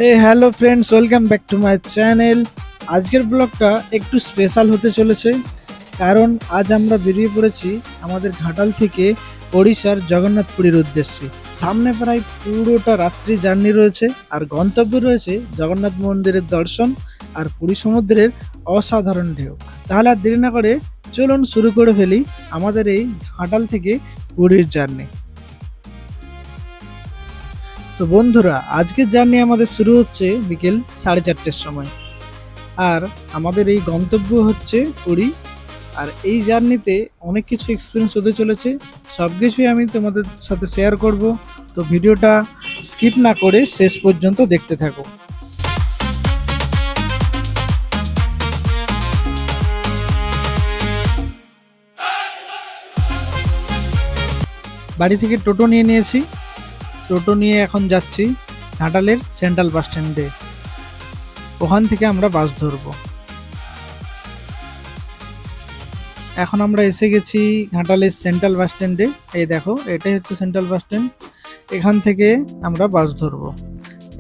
Hello friends, welcome back to my channel. আজকের ব্লগটা একটু স্পেশাল হতে চলেছে, কারণ আজ আমরা বেরিয়ে পড়েছি আমাদের ঘাটাল থেকে ওড়িশার জগন্নাথপুরীর উদ্দেশ্যে। সামনে প্রায় পুরোটা রাত্রি জার্নি রয়েছে, আর গন্তব্য রয়েছে জগন্নাথ মন্দিরের দর্শন আর পুরী সমুদ্রের অসাধারণ ঢেউ। তাহলে আর দেরি না করে চলুন শুরু করে ফেলি আমাদের এই ঘাটাল থেকে পুরীর জার্নি। তো বন্ধুরা, আজকের জার্নি আমাদের শুরু হচ্ছে বিকেল 4:30টার সময়, আর আমাদের এই গন্তব্য হচ্ছে পুরী। আর এই জার্নিতে অনেক কিছু এক্সপিরিয়েন্স হতে চলেছে, সব কিছুই আমি তোমাদের সাথে শেয়ার করব। তো ভিডিওটা স্কিপ না করে শেষ পর্যন্ত দেখতে থাকো। বাড়ি থেকে টোটো নিয়ে নিয়েছি, টোটো নিয়ে এখন যাচ্ছি ঘাটালের সেন্ট্রাল বাস স্ট্যান্ডে। ওখান থেকে আমরা বাস ধরবো। এখন আমরা এসে গেছি ঘাটালের সেন্ট্রাল বাস স্ট্যান্ডে। এই দেখো, এটাই হচ্ছে সেন্ট্রাল বাস স্ট্যান্ড। এখান থেকে আমরা বাস ধরবো।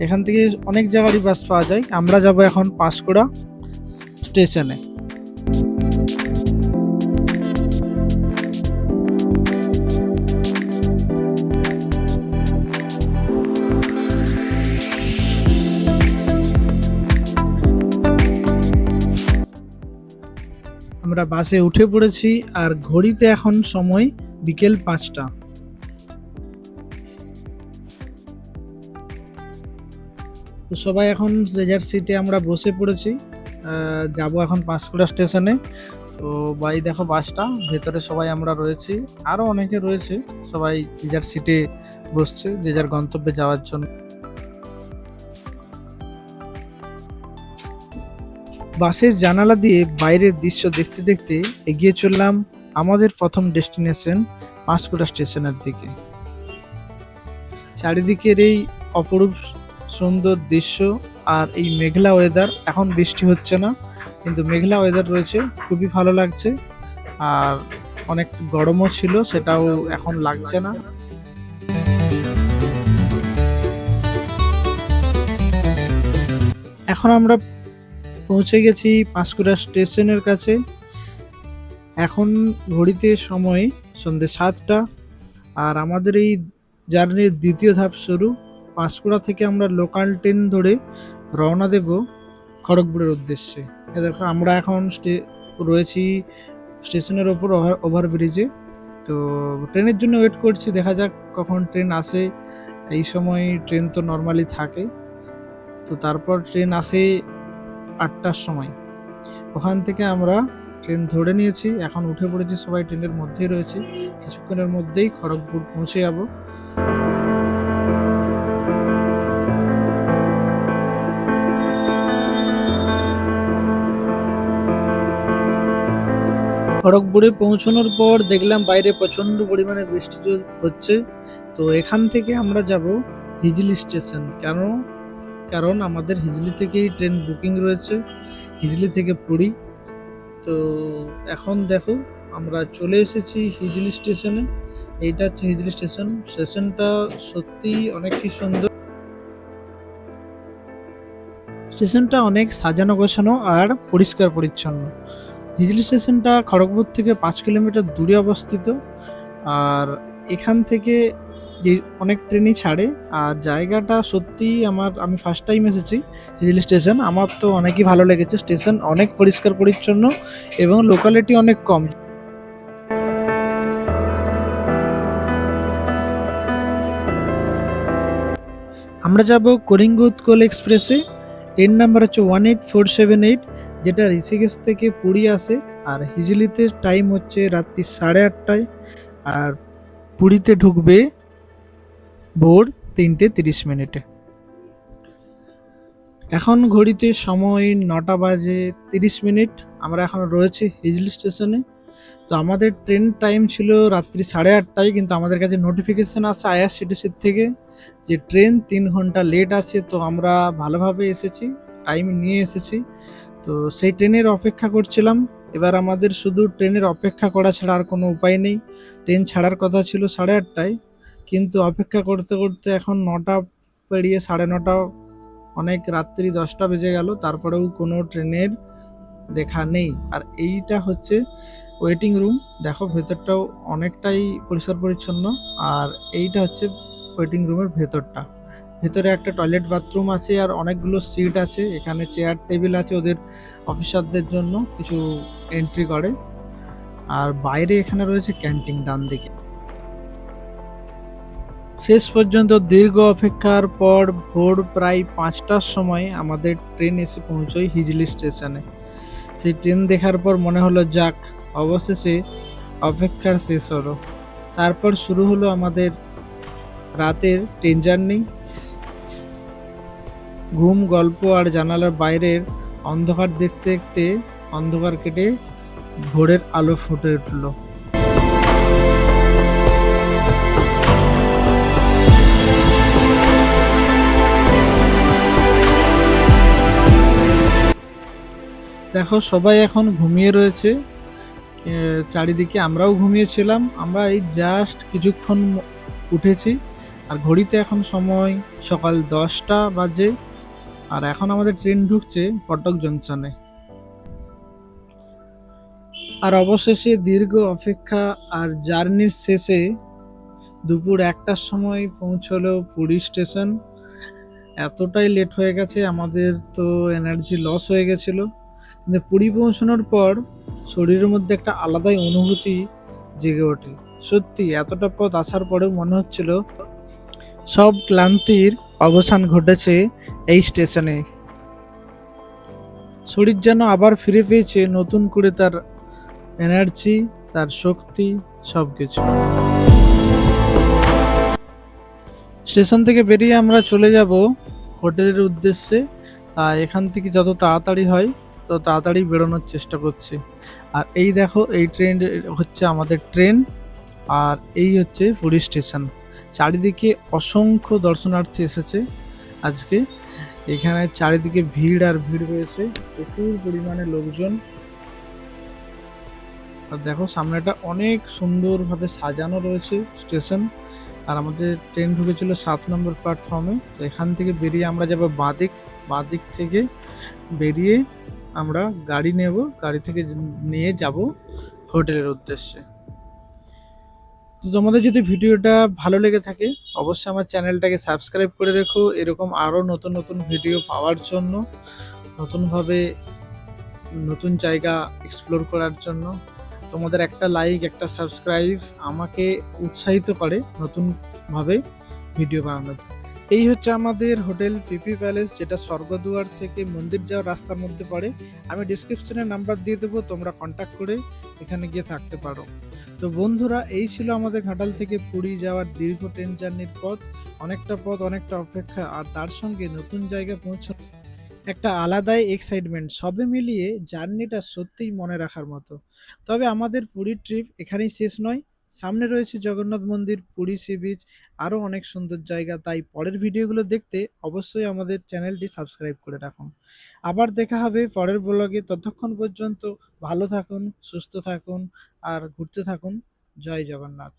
এখান থেকে অনেক জায়গারই বাস পাওয়া যায়। আমরা যাব এখন পাঁশকুড়া স্টেশনে। আমরা বাসে উঠে পড়েছি, আর ঘড়িতে এখন সময় বিকেল 5টা। তো সবাই এখন যে যার সিটে আমরা বসে পড়েছি। যাব এখন পাঁশকুড়া স্টেশনে। তো বাই দেখো বাসটা, ভেতরে সবাই আমরা রয়েছি, আরো অনেকে রয়েছে। সবাই যে যার সিটে বসছে যে যার গন্তব্যে যাওয়ার জন্য। বাসের জানালা দিয়ে বাইরের দৃশ্য দেখতে দেখতে এগিয়ে চললাম আমাদের প্রথম ডেস্টিনেশন পাঁশকুড়া স্টেশনের দিকে। চারিদিকের এই অপরূপ সুন্দর দৃশ্য আর এই মেঘলা ওয়েদার। এখন বৃষ্টি হচ্ছে না, কিন্তু মেঘলা ওয়েদার রয়েছে, খুবই ভালো লাগছে। আর অনেক গরমও ছিল, সেটাও এখন লাগছে না। এখন আমরা পৌঁছে গেছি পাঁশকুড়া স্টেশনের কাছে। এখন ঘড়িতে সময় সন্ধ্যে 7টা, আর আমাদের এই জার্নির দ্বিতীয় ধাপ শুরু। পাঁশকুড়া থেকে আমরা লোকাল ট্রেন ধরে রওনা দেব খড়গপুরের উদ্দেশ্যে। দেখো, আমরা এখন রয়েছি স্টেশনের ওপর ওভারব্রিজে। তো ট্রেনের জন্য ওয়েট করছি, দেখা যাক কখন ট্রেন আসে। এই সময় ট্রেন তো নর্মালি থাকে। তো তারপর ট্রেন আসে 8টার সময়। ওখান থেকে আমরা ট্রেন ধরে নিয়েছি, এখন উঠে পড়েছি, সবাই ট্রেনের মধ্যেই রয়েছে। কিছুক্ষণের মধ্যেই খড়গপুর পৌঁছে যাব। খড়গপুরে পৌঁছানোর পর দেখলাম বাইরে প্রচন্ড পরিমাণে বৃষ্টি হচ্ছে। তো এখান থেকে আমরা যাব হিজলি স্টেশন। কারণ আমাদের হিজলি থেকেই ট্রেন বুকিং রয়েছে, হিজলি থেকে পুরী। তো এখন দেখো, আমরা চলে এসেছি হিজলি স্টেশনে। এইটা হচ্ছে হিজলি স্টেশন। স্টেশনটা সত্যি অনেক কি সুন্দর। স্টেশনটা অনেক সাজানো গোছানো আর পরিষ্কার পরিচ্ছন্ন। হিজলি স্টেশনটা খড়গপুর থেকে 5 কিলোমিটার দূরে অবস্থিত। আর এখান থেকে যে অনেক ট্রেনই ছাড়ে। আর জায়গাটা সত্যি আমি ফার্স্ট টাইম এসেছি হিজলি স্টেশন, আমার তো অনেকই ভালো লেগেছে। স্টেশন অনেক পরিষ্কার পরিচ্ছন্ন এবং লোকালিটি অনেক কম। আমরা যাব কলিঙ্গ উৎকল এক্সপ্রেসে। ট্রেন নাম্বার হচ্ছে 18478, যেটা ঋষিকেশ থেকে পুরী আসে। আর হিজলিতে টাইম হচ্ছে রাত্রি 8:30টায়, আর পুরীতে ঢুকবে ভোর 3:30। এখন ঘড়িতে সময় 9:30। আমরা এখন রয়েছে হিজলি স্টেশনে। তো আমাদের ট্রেন টাইম ছিল রাত্রি 8:30টায়, কিন্তু আমাদের কাছে নোটিফিকেশন আসে আইআরসিটিসির থেকে যে ট্রেন 3 ঘন্টা লেট আছে। তো আমরা ভালোভাবে এসেছি, টাইম নিয়ে এসেছি। তো সেই ট্রেনের অপেক্ষা করছিলাম। এবার আমাদের শুধু ট্রেনের অপেক্ষা করা ছাড়া আর কোনো উপায় নেই। ট্রেন ছাড়ার কথা ছিল 8:30টায়, কিন্তু অপেক্ষা করতে করতে এখন 9টা পেরিয়ে 9:30 অনেক রাত্রি 10টা বেজে গেল, তারপরেও কোনো ট্রেনের দেখা নেই। আর এইটা হচ্ছে ওয়েটিং রুম, দেখো ভেতরটাও অনেকটাই পরিষ্কার পরিচ্ছন্ন। আর এইটা হচ্ছে ওয়েটিং রুমের ভেতরটা। ভেতরে একটা টয়লেট বাথরুম আছে আর অনেকগুলো সিট আছে, এখানে চেয়ার টেবিল আছে ওদের অফিসারদের জন্য কিছু এন্ট্রি করে। আর বাইরে এখানে রয়েছে ক্যান্টিন ডান দিকে। শেষ পর্যন্ত দীর্ঘ অপেক্ষার পর ভোর প্রায় 5টার সময় আমাদের ট্রেন এসে পৌঁছয় হিজলি স্টেশনে। সেই ট্রেন দেখার পর মনে হলো যাক, অবশেষে অপেক্ষার শেষ হলো। তারপর শুরু হলো আমাদের রাতের ট্রেন জার্নি। ঘুম, গল্প আর জানালার বাইরের অন্ধকার দেখতে দেখতে অন্ধকার কেটে ভোরের আলো ফুটে উঠল। দেখো সবাই এখন ঘুমিয়ে রয়েছে চারিদিকে, আমরাও ঘুমিয়েছিলাম। আমরা এই জাস্ট কিছুক্ষণ উঠেছি আর ঘড়িতে এখন সময় সকাল 10টা বাজে। আর এখন আমাদের ট্রেন ঢুকছে কটক জংশনে। আর অবশেষে দীর্ঘ অপেক্ষা আর জার্নির শেষে দুপুর 1টার সময় পৌঁছলো পুরী স্টেশন। এতটাই লেট হয়ে গেছে, আমাদের তো এনার্জি লস হয়ে গেছিল। কিন্তু পুরী পৌঁছানোর পর শরীরের মধ্যে একটা আলাদাই অনুভূতি জেগে ওঠে। সত্যি এতটা পথ আসার পরেও মনে হচ্ছিল সব ক্লান্তির অবসান ঘটেছে এই স্টেশনে। শরীর যেন আবার ফিরে পেয়েছে নতুন করে তার এনার্জি, তার শক্তি, সবকিছু। স্টেশন থেকে বেরিয়ে আমরা চলে যাব হোটেলের উদ্দেশ্যে। এখান থেকে যত তাড়াতাড়ি হয় তত তাড়াতাড়ি বেরোনোর চেষ্টা করছি। আর এই দেখো, এই ট্রেন হচ্ছে আমাদের ট্রেন। আর এই হচ্ছে পুরী স্টেশন। চারিদিকে অসংখ্য দর্শনার্থী এসেছে আজকে। এখানে চারিদিকে ভিড় আর ভিড় রয়েছে, প্রচুর পরিমাণে লোকজন। আর দেখো সামনেটা অনেক সুন্দরভাবে সাজানো রয়েছে স্টেশন। আর আমাদের ট্রেন ঢুকেছিল 7 নম্বর প্ল্যাটফর্মে। তো এখান থেকে বেরিয়ে আমরা যাব বাঁদিক। বাঁদিক থেকে বেরিয়ে আমরা গাড়ি নেব, গাড়ি থেকে নিয়ে যাব হোটেলের উদ্দেশ্যে। তো তোমাদের যদি ভিডিওটা ভালো লেগে থাকে অবশ্যই আমার চ্যানেলটাকে সাবস্ক্রাইব করে রেখো, এরকম আরও নতুন নতুন ভিডিও পাওয়ার জন্য, নতুনভাবে নতুন জায়গা এক্সপ্লোর করার জন্য। তোমাদের একটা লাইক, একটা সাবস্ক্রাইব আমাকে উৎসাহিত করে নতুনভাবে ভিডিও বানানোর। এই হচ্ছে আমাদের হোটেল পিপি প্যালেস, যেটা স্বর্গদুয়ার থেকে মন্দির যাওয়ার রাস্তার মধ্যে পড়ে। আমি ডিসক্রিপশনে নাম্বার দিয়ে দেবো, তোমরা কন্ট্যাক্ট করে এখানে গিয়ে থাকতে পারো। তো বন্ধুরা, এই ছিল আমাদের ঘাটাল থেকে পুরী যাওয়ার দীর্ঘ ট্রেন জার্নির পথ। অনেকটা পথ, অনেকটা অপেক্ষা, আর তার সঙ্গে নতুন জায়গায় পৌঁছানো একটা আলাদাই এক্সাইটমেন্ট। সবে মিলিয়ে জার্নিটা সত্যিই মনে রাখার মতো। তবে আমাদের পুরীর ট্রিপ এখানেই শেষ নয়। সামনে রয়েছে জগন্নাথ মন্দির, পুরী সি বিচ, আরও অনেক সুন্দর জায়গা। তাই পরের ভিডিওগুলো দেখতে অবশ্যই আমাদের চ্যানেলটি সাবস্ক্রাইব করে রাখুন। আবার দেখা হবে পরের ব্লগে। ততক্ষণ পর্যন্ত ভালো থাকুন, সুস্থ থাকুন আর ঘুরতে থাকুন। জয় জগন্নাথ।